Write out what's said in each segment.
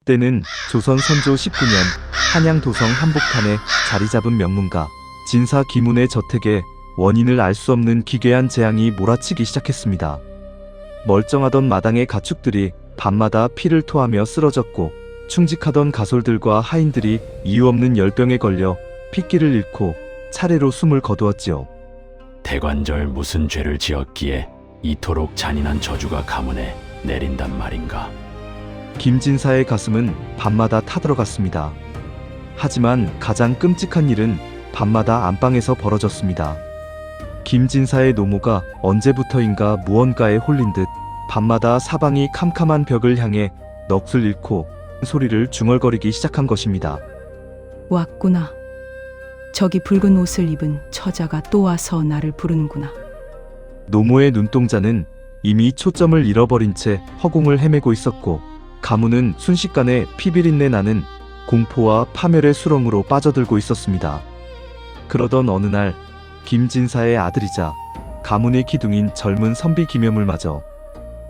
때는 조선 선조 19년 한양 도성 한복판에 자리 잡은 명문가 진사 기문의 저택에 원인을 알 수 없는 기괴한 재앙이 몰아치기 시작했습니다. 멀쩡하던 마당의 가축들이 밤마다 피를 토하며 쓰러졌고 충직하던 가솔들과 하인들이 이유 없는 열병에 걸려 핏기를 잃고 차례로 숨을 거두었지요. 대관절 무슨 죄를 지었기에 이토록 잔인한 저주가 가문에 내린단 말인가. 김진사의 가슴은 밤마다 타들어갔습니다. 하지만 가장 끔찍한 일은 밤마다 안방에서 벌어졌습니다. 김진사의 노모가 언제부터인가 무언가에 홀린 듯 밤마다 사방이 캄캄한 벽을 향해 넋을 잃고 소리를 중얼거리기 시작한 것입니다. 왔구나. 저기 붉은 옷을 입은 처자가 또 와서 나를 부르는구나. 노모의 눈동자는 이미 초점을 잃어버린 채 허공을 헤매고 있었고 가문은 순식간에 피비린내 나는 공포와 파멸의 수렁으로 빠져들고 있었습니다. 그러던 어느 날 김진사의 아들이자 가문의 기둥인 젊은 선비 김여물마저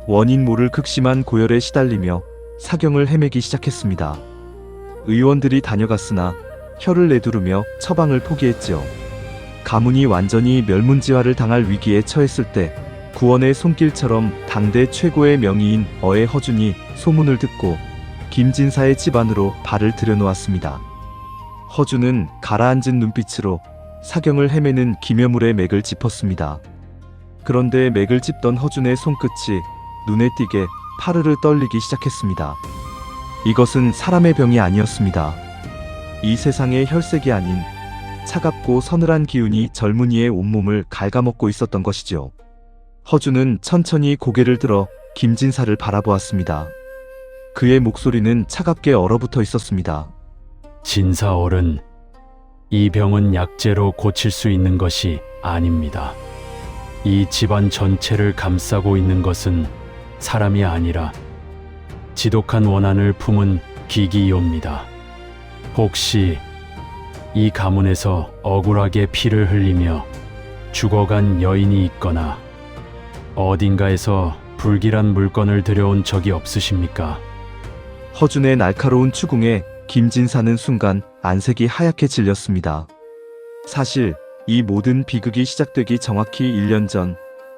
원인 모를 극심한 고열에 시달리며 사경을 헤매기 시작했습니다. 의원들이 다녀갔으나 혀를 내두르며 처방을 포기했지요. 가문이 완전히 멸문지화를 당할 위기에 처했을 때 구원의 손길처럼 당대 최고의 명의인 어의 허준이 소문을 듣고 김진사의 집안으로 발을 들여놓았습니다. 허준은 가라앉은 눈빛으로 사경을 헤매는 김여물의 맥을 짚었습니다. 그런데 맥을 짚던 허준의 손끝이 눈에 띄게 파르르 떨리기 시작했습니다. 이것은 사람의 병이 아니었습니다. 이 세상의 혈색이 아닌 차갑고 서늘한 기운이 젊은이의 온몸을 갉아먹고 있었던 것이죠. 허준은 천천히 고개를 들어 김진사를 바라보았습니다. 그의 목소리는 차갑게 얼어붙어 있었습니다. 진사 어른, 이 병은 약재로 고칠 수 있는 것이 아닙니다. 이 집안 전체를 감싸고 있는 것은 사람이 아니라 지독한 원한을 품은 기기이옵니다. 혹시 이 가문에서 억울하게 피를 흘리며 죽어간 여인이 있거나 어딘가에서 불길한 물건을 들여온 적이 없으십니까? 허준의 날카로운 추궁에 김진사는 순간 안색이 하얗게 질렸습니다. 사실 이 모든 비극이 시작되기 정확히 1년 전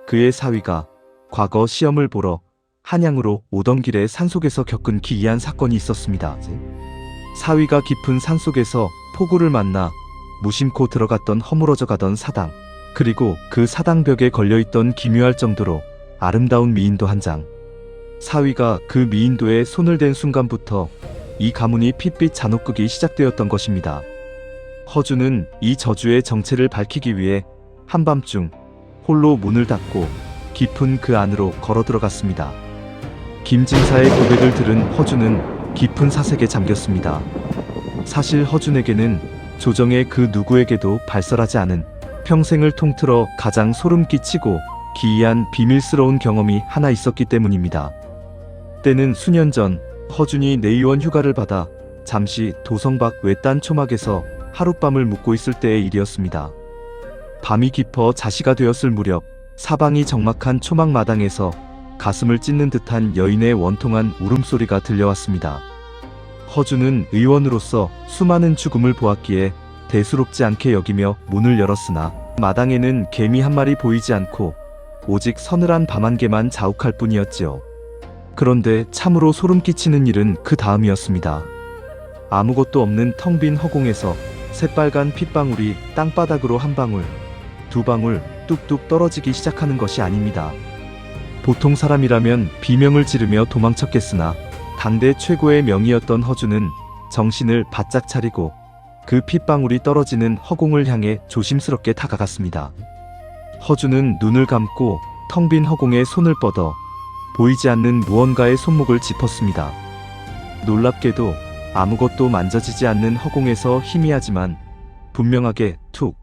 그의 사위가 과거 시험을 보러 한양으로 오던 길에 산속에서 겪은 기이한 사건이 있었습니다. 사위가 깊은 산속에서 폭우를 만나 무심코 들어갔던 허물어져 가던 사당, 그리고 그 사당벽에 걸려있던 기묘할 정도로 아름다운 미인도 한 장. 사위가 그 미인도에 손을 댄 순간부터 이 가문이 핏빛 잔혹극이 시작되었던 것입니다. 허준은 이 저주의 정체를 밝히기 위해 한밤중 홀로 문을 닫고 깊은 그 안으로 걸어 들어갔습니다. 김진사의 고백을 들은 허준은 깊은 사색에 잠겼습니다. 사실 허준에게는 조정의 그 누구에게도 발설하지 않은 평생을 통틀어 가장 소름 끼치고 기이한 비밀스러운 경험이 하나 있었기 때문입니다. 때는 수년 전 허준이 내의원 휴가를 받아 잠시 도성 밖 외딴 초막에서 하룻밤을 묵고 있을 때의 일이었습니다. 밤이 깊어 자시가 되었을 무렵 사방이 적막한 초막 마당에서 가슴을 찢는 듯한 여인의 원통한 울음소리가 들려왔습니다. 허준은 의원으로서 수많은 죽음을 보았기에 대수롭지 않게 여기며 문을 열었으나 마당에는 개미 한 마리 보이지 않고 오직 서늘한 밤 한 개만 자욱할 뿐이었지요. 그런데 참으로 소름 끼치는 일은 그 다음이었습니다. 아무것도 없는 텅 빈 허공에서 새빨간 핏방울이 땅바닥으로 한 방울, 두 방울 뚝뚝 떨어지기 시작하는 것이 아닙니다. 보통 사람이라면 비명을 지르며 도망쳤겠으나 당대 최고의 명의였던 허준은 정신을 바짝 차리고 그 핏방울이 떨어지는 허공을 향해 조심스럽게 다가갔습니다. 허준은 눈을 감고 텅 빈 허공에 손을 뻗어 보이지 않는 무언가의 손목을 짚었습니다. 놀랍게도 아무것도 만져지지 않는 허공에서 희미하지만 분명하게 툭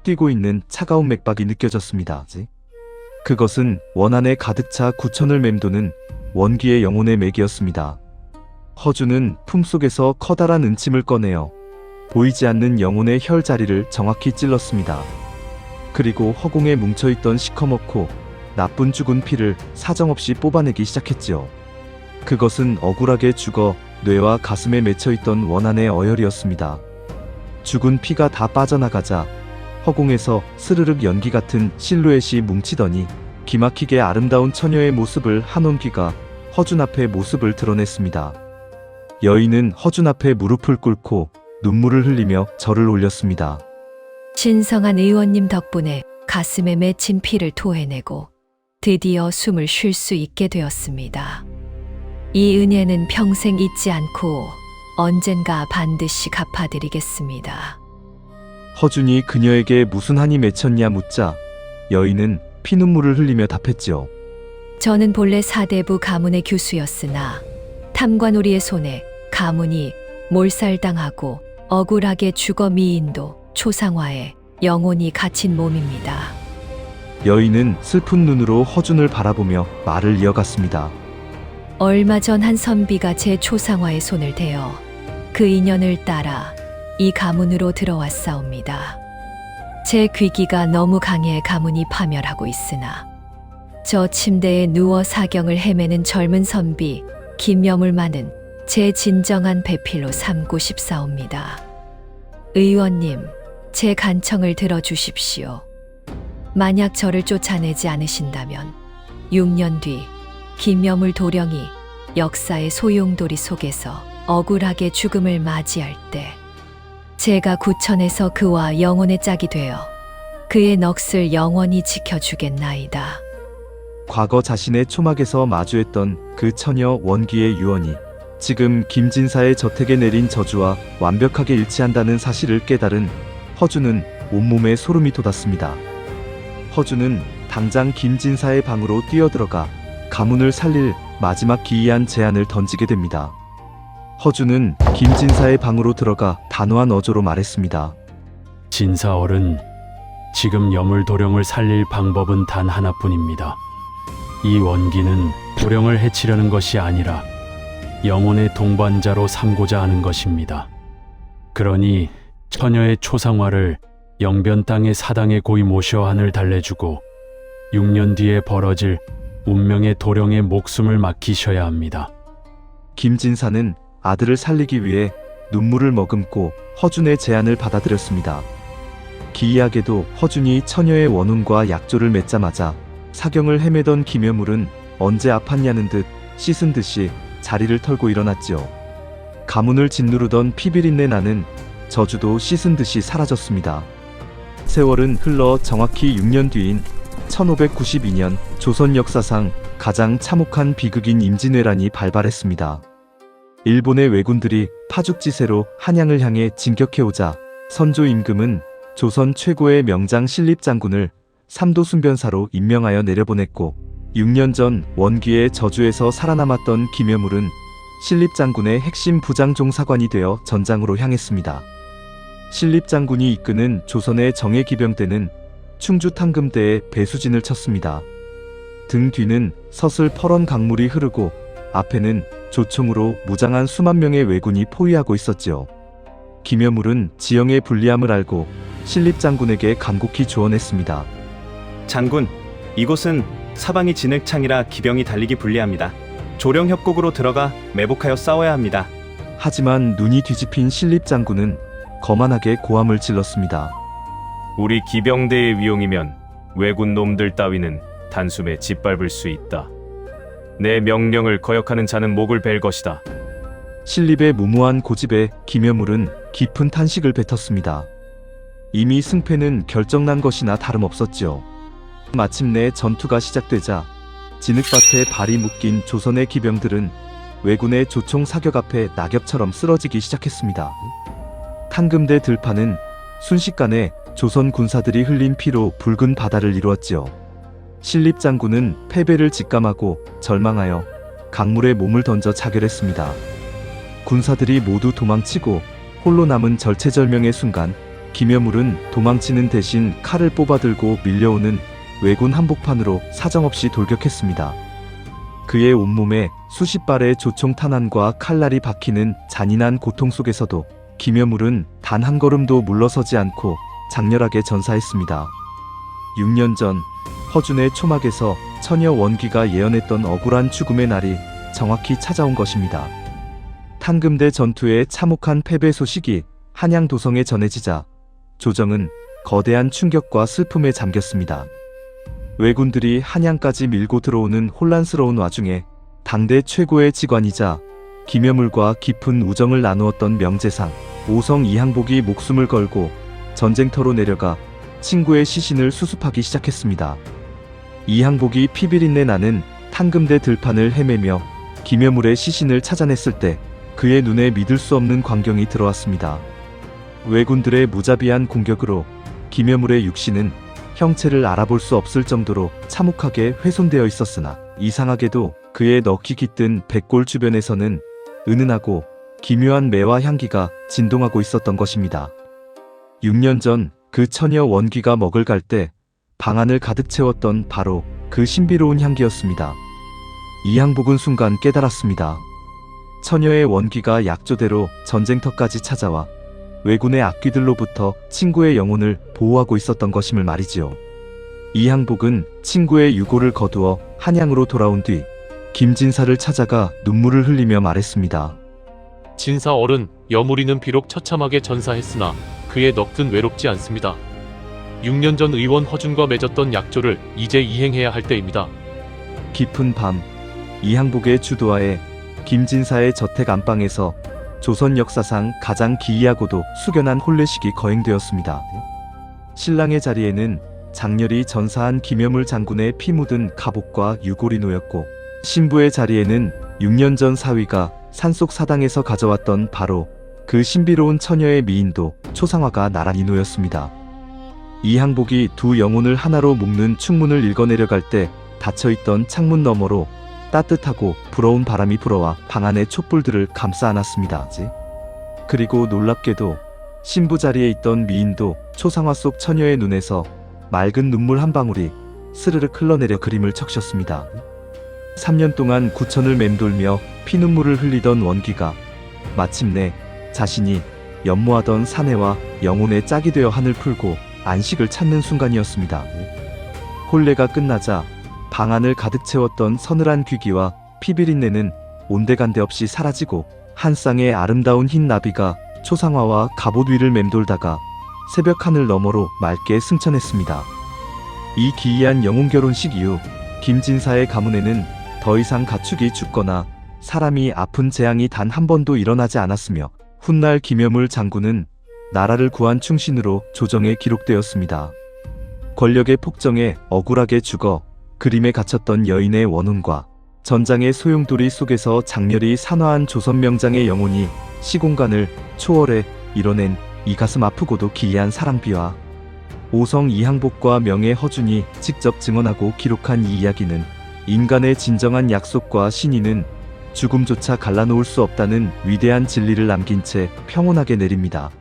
뛰고 있는 차가운 맥박이 느껴졌습니다. 그것은 원한에 가득 차 구천을 맴도는 원기의 영혼의 맥이었습니다. 허준은 품속에서 커다란 은침을 꺼내어 보이지 않는 영혼의 혈 자리를 정확히 찔렀습니다. 그리고 허공에 뭉쳐있던 시커멓고 나쁜 죽은 피를 사정없이 뽑아내기 시작했지요. 그것은 억울하게 죽어 뇌와 가슴에 맺혀있던 원한의 어혈이었습니다. 죽은 피가 다 빠져나가자 허공에서 스르륵 연기 같은 실루엣이 뭉치더니 기막히게 아름다운 처녀의 모습을 한원귀가 허준 앞에 모습을 드러냈습니다. 여인은 허준 앞에 무릎을 꿇고 눈물을 흘리며 절을 올렸습니다. 신성한 의원님 덕분에 가슴에 맺힌 피를 토해내고 드디어 숨을 쉴 수 있게 되었습니다. 이 은혜는 평생 잊지 않고 언젠가 반드시 갚아드리겠습니다. 허준이 그녀에게 무슨 한이 맺혔냐 묻자 여인은 피눈물을 흘리며 답했지요. 저는 본래 사대부 가문의 교수였으나 탐관오리의 손에 가문이 몰살당하고 억울하게 죽어 미인도 초상화에 영혼이 갇힌 몸입니다. 여인은 슬픈 눈으로 허준을 바라보며 말을 이어갔습니다. 얼마 전 한 선비가 제 초상화에 손을 대어 그 인연을 따라 이 가문으로 들어왔사옵니다. 제 귀기가 너무 강해 가문이 파멸하고 있으나 저 침대에 누워 사경을 헤매는 젊은 선비 김여물만은 제 진정한 배필로 삼고 싶사옵니다. 의원님, 제 간청을 들어주십시오. 만약 저를 쫓아내지 않으신다면 6년 뒤 김여물 도령이 역사의 소용돌이 속에서 억울하게 죽음을 맞이할 때 제가 구천에서 그와 영혼의 짝이 되어 그의 넋을 영원히 지켜주겠나이다. 과거 자신의 초막에서 마주했던 그 처녀 원기의 유언이 지금 김진사의 저택에 내린 저주와 완벽하게 일치한다는 사실을 깨달은 허준은 온몸에 소름이 돋았습니다. 허준은 당장 김진사의 방으로 뛰어들어가 가문을 살릴 마지막 기이한 제안을 던지게 됩니다. 허준은 김진사의 방으로 들어가 단호한 어조로 말했습니다. 진사어른, 지금 여물 도령을 살릴 방법은 단 하나뿐입니다. 이 원기는 도령을 해치려는 것이 아니라 영혼의 동반자로 삼고자 하는 것입니다. 그러니 처녀의 초상화를 영변 땅의 사당에 고이 모셔 하늘 달래주고 6년 뒤에 벌어질 운명의 도령의 목숨을 맡기셔야 합니다. 김진사는 아들을 살리기 위해 눈물을 머금고 허준의 제안을 받아들였습니다. 기이하게도 허준이 처녀의 원혼과 약조를 맺자마자 사경을 헤매던 김여물은 언제 아팠냐는 듯 씻은 듯이 자리를 털고 일어났지요. 가문을 짓누르던 피비린내 나는 저주도 씻은 듯이 사라졌습니다. 세월은 흘러 정확히 6년 뒤인 1592년 조선 역사상 가장 참혹한 비극인 임진왜란이 발발했습니다. 일본의 왜군들이 파죽지세로 한양을 향해 진격해오자 선조 임금은 조선 최고의 명장 신립장군을 삼도순변사로 임명하여 내려보냈고 6년 전 원기의 저주에서 살아남았던 김여물은 신립장군의 핵심 부장종사관이 되어 전장으로 향했습니다. 신립장군이 이끄는 조선의 정예기병대는 충주탕금대에 배수진을 쳤습니다. 등 뒤는 서슬 퍼런 강물이 흐르고 앞에는 조총으로 무장한 수만 명의 왜군이 포위하고 있었지요. 김여물은 지형의 불리함을 알고 신립장군에게 간곡히 조언했습니다. 장군, 이곳은 사방이 진흙창이라 기병이 달리기 불리합니다. 조령협곡으로 들어가 매복하여 싸워야 합니다. 하지만 눈이 뒤집힌 신립장군은 거만하게 고함을 질렀습니다. 우리 기병대의 위용이면 왜군 놈들 따위는 단숨에 짓밟을 수 있다. 내 명령을 거역하는 자는 목을 벨 것이다. 신립의 무모한 고집에 김여물은 깊은 탄식을 뱉었습니다. 이미 승패는 결정난 것이나 다름없었지요. 마침내 전투가 시작되자 진흙밭에 발이 묶인 조선의 기병들은 왜군의 조총 사격 앞에 낙엽처럼 쓰러지기 시작했습니다. 탕금대 들판은 순식간에 조선 군사들이 흘린 피로 붉은 바다를 이루었지요. 신립장군은 패배를 직감하고 절망하여 강물에 몸을 던져 자결했습니다. 군사들이 모두 도망치고 홀로 남은 절체절명의 순간 김여물은 도망치는 대신 칼을 뽑아들고 밀려오는 왜군 한복판으로 사정없이 돌격했습니다. 그의 온몸에 수십 발의 조총 탄환과 칼날이 박히는 잔인한 고통 속에서도 김여물은 단 한 걸음도 물러서지 않고 장렬하게 전사했습니다. 6년 전 허준의 초막에서 처녀 원기가 예언했던 억울한 죽음의 날이 정확히 찾아온 것입니다. 탄금대 전투의 참혹한 패배 소식이 한양 도성에 전해지자 조정은 거대한 충격과 슬픔에 잠겼습니다. 왜군들이 한양까지 밀고 들어오는 혼란스러운 와중에 당대 최고의 직관이자 김여물과 깊은 우정을 나누었던 명재상 오성 이항복이 목숨을 걸고 전쟁터로 내려가 친구의 시신을 수습하기 시작했습니다. 이항복이 피비린내 나는 탄금대 들판을 헤매며 김여물의 시신을 찾아냈을 때 그의 눈에 믿을 수 없는 광경이 들어왔습니다. 왜군들의 무자비한 공격으로 김여물의 육신은 형체를 알아볼 수 없을 정도로 참혹하게 훼손되어 있었으나 이상하게도 그의 넋이 깃든 백골 주변에서는 은은하고 기묘한 매와 향기가 진동하고 있었던 것입니다. 6년 전 그 처녀 원귀가 먹을 갈 때 방안을 가득 채웠던 바로 그 신비로운 향기였습니다. 이항복은 순간 깨달았습니다. 처녀의 원귀가 약조대로 전쟁터까지 찾아와 왜군의 악귀들로부터 친구의 영혼을 보호하고 있었던 것임을 말이지요. 이항복은 친구의 유고를 거두어 한양으로 돌아온 뒤 김진사를 찾아가 눈물을 흘리며 말했습니다. 진사 어른, 여무리는 비록 처참하게 전사했으나 그의 넋은 외롭지 않습니다. 6년 전 의원 허준과 맺었던 약조를 이제 이행해야 할 때입니다. 깊은 밤, 이항복의 주도하에 김진사의 저택 안방에서 조선 역사상 가장 기이하고도 숙연한 혼례식이 거행되었습니다. 신랑의 자리에는 장렬히 전사한 김여물 장군의 피 묻은 갑옷과 유골이 놓였고, 신부의 자리에는 6년 전 사위가 산속 사당에서 가져왔던 바로 그 신비로운 처녀의 미인도 초상화가 나란히 놓였습니다. 이항복이 두 영혼을 하나로 묶는 충문을 읽어내려갈 때 닫혀있던 창문 너머로 따뜻하고 부러운 바람이 불어와 방 안의 촛불들을 감싸 안았습니다. 그리고 놀랍게도 신부 자리에 있던 미인도 초상화 속 처녀의 눈에서 맑은 눈물 한 방울이 스르륵 흘러내려 그림을 적셨습니다. 3년 동안 구천을 맴돌며 피눈물을 흘리던 원귀가 마침내 자신이 연모하던 사내와 영혼의 짝이 되어 한을 풀고 안식을 찾는 순간이었습니다. 혼례가 끝나자 방 안을 가득 채웠던 서늘한 귀기와 피비린내는 온데간데 없이 사라지고 한 쌍의 아름다운 흰 나비가 초상화와 갑옷 위를 맴돌다가 새벽 하늘 너머로 맑게 승천했습니다. 이 기이한 영혼 결혼식 이후 김진사의 가문에는 더 이상 가축이 죽거나 사람이 아픈 재앙이 단 한 번도 일어나지 않았으며 훗날 김여물 장군은 나라를 구한 충신으로 조정에 기록되었습니다. 권력의 폭정에 억울하게 죽어 그림에 갇혔던 여인의 원혼과 전장의 소용돌이 속에서 장렬히 산화한 조선 명장의 영혼이 시공간을 초월해 이뤄낸 이 가슴 아프고도 기이한 사랑비와 오성 이항복과 명예 허준이 직접 증언하고 기록한 이 이야기는 인간의 진정한 약속과 신의는 죽음조차 갈라놓을 수 없다는 위대한 진리를 남긴 채 평온하게 내립니다.